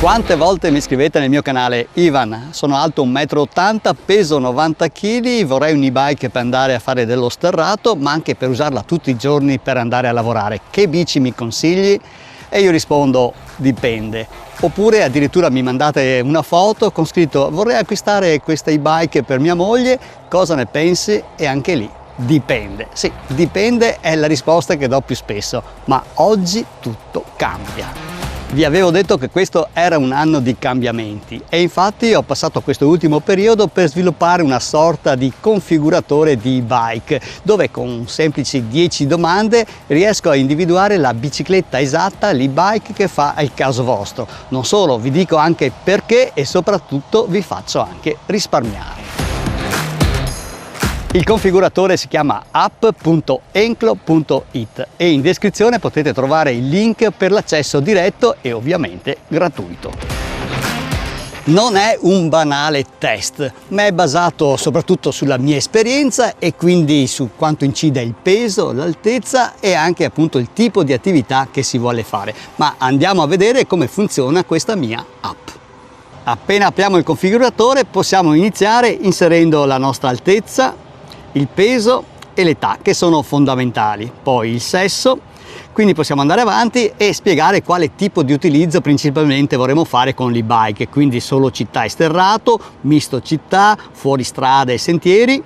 Quante volte mi scrivete nel mio canale: Ivan, sono alto 1,80 m, peso 90 kg, vorrei un e-bike per andare a fare dello sterrato, ma anche per usarla tutti i giorni per andare a lavorare. Che bici mi consigli? E io rispondo: dipende. Oppure addirittura mi mandate una foto con scritto: vorrei acquistare questa e-bike per mia moglie, cosa ne pensi? E anche lì dipende. Sì, dipende è la risposta che do più spesso, ma oggi tutto cambia. Vi avevo detto che questo era un anno di cambiamenti e infatti ho passato questo ultimo periodo per sviluppare una sorta di configuratore di e-bike, dove con semplici 10 domande riesco a individuare la bicicletta esatta, l'e-bike che fa al caso vostro. Non solo, vi dico anche perché e soprattutto vi faccio anche risparmiare. Il configuratore si chiama app.enclo.it e in descrizione potete trovare il link per l'accesso diretto e ovviamente gratuito. Non è un banale test, ma è basato soprattutto sulla mia esperienza e quindi su quanto incide il peso, l'altezza e anche appunto il tipo di attività che si vuole fare. Ma andiamo a vedere come funziona questa mia app. Appena apriamo il configuratore possiamo iniziare inserendo la nostra altezza, il peso e l'età, che sono fondamentali, poi il sesso, quindi possiamo andare avanti e spiegare quale tipo di utilizzo principalmente vorremmo fare con l'e-bike, quindi solo città e sterrato, misto città, fuoristrada e sentieri.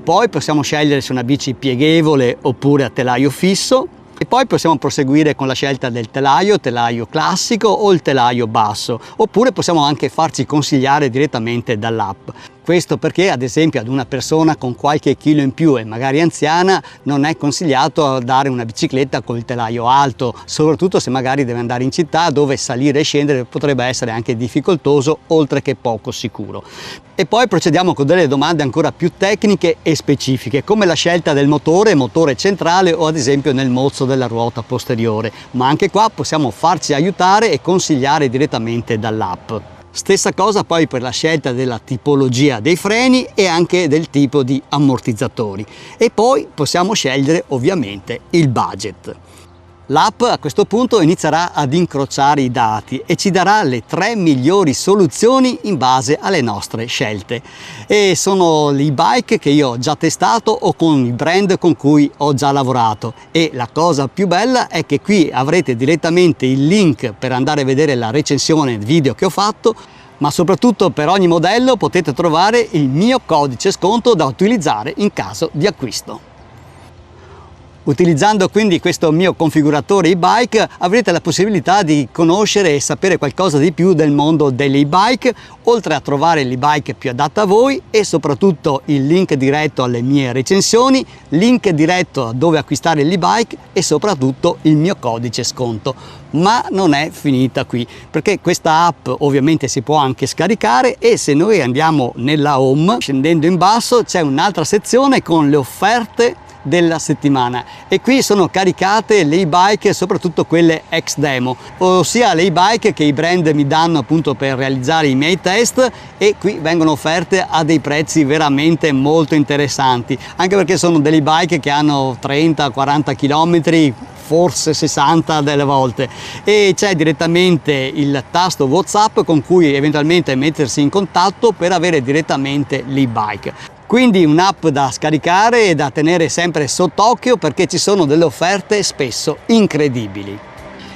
Poi possiamo scegliere se una bici pieghevole oppure a telaio fisso e poi possiamo proseguire con la scelta del telaio classico o il telaio basso, oppure possiamo anche farci consigliare direttamente dall'app. Questo perché ad esempio ad una persona con qualche chilo in più e magari anziana non è consigliato dare una bicicletta col telaio alto, soprattutto se magari deve andare in città dove salire e scendere potrebbe essere anche difficoltoso oltre che poco sicuro. E poi procediamo con delle domande ancora più tecniche e specifiche, come la scelta del motore centrale o ad esempio nel mozzo della ruota posteriore, ma anche qua possiamo farci aiutare e consigliare direttamente dall'app. Stessa cosa poi per la scelta della tipologia dei freni e anche del tipo di ammortizzatori. E poi possiamo scegliere ovviamente il budget. L'app a questo punto inizierà ad incrociare i dati e ci darà le 3 migliori soluzioni in base alle nostre scelte. E sono l'e-bike che io ho già testato o con i brand con cui ho già lavorato. E la cosa più bella è che qui avrete direttamente il link per andare a vedere la recensione video che ho fatto, ma soprattutto per ogni modello potete trovare il mio codice sconto da utilizzare in caso di acquisto. Utilizzando quindi questo mio configuratore e-bike avrete la possibilità di conoscere e sapere qualcosa di più del mondo delle e-bike, oltre a trovare l'e-bike più adatta a voi e soprattutto il link diretto alle mie recensioni, link diretto a dove acquistare l'e-bike e soprattutto il mio codice sconto. Ma non è finita qui, perché questa app ovviamente si può anche scaricare e se noi andiamo nella home, scendendo in basso c'è un'altra sezione con le offerte della settimana e qui sono caricate le e-bike, soprattutto quelle ex demo, ossia le e-bike che i brand mi danno appunto per realizzare i miei test, e qui vengono offerte a dei prezzi veramente molto interessanti, anche perché sono delle e-bike che hanno 30-40 km, forse 60 delle volte, e c'è direttamente il tasto WhatsApp con cui eventualmente mettersi in contatto per avere direttamente l'e-bike. Quindi un'app da scaricare e da tenere sempre sott'occhio perché ci sono delle offerte spesso incredibili.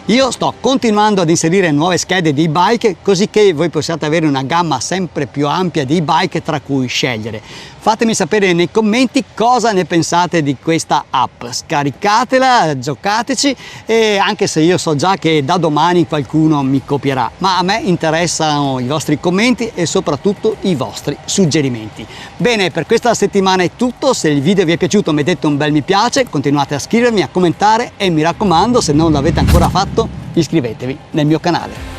Io sto continuando ad inserire nuove schede di e-bike così che voi possiate avere una gamma sempre più ampia di e-bike tra cui scegliere. Fatemi sapere nei commenti cosa ne pensate di questa app. Scaricatela, giocateci, e anche se io so già che da domani qualcuno mi copierà, ma a me interessano i vostri commenti e soprattutto i vostri suggerimenti. Bene, per questa settimana è tutto. Se il video vi è piaciuto mettete un bel mi piace, continuate a scrivermi, a commentare e mi raccomando, se non l'avete ancora fatto, iscrivetevi nel mio canale.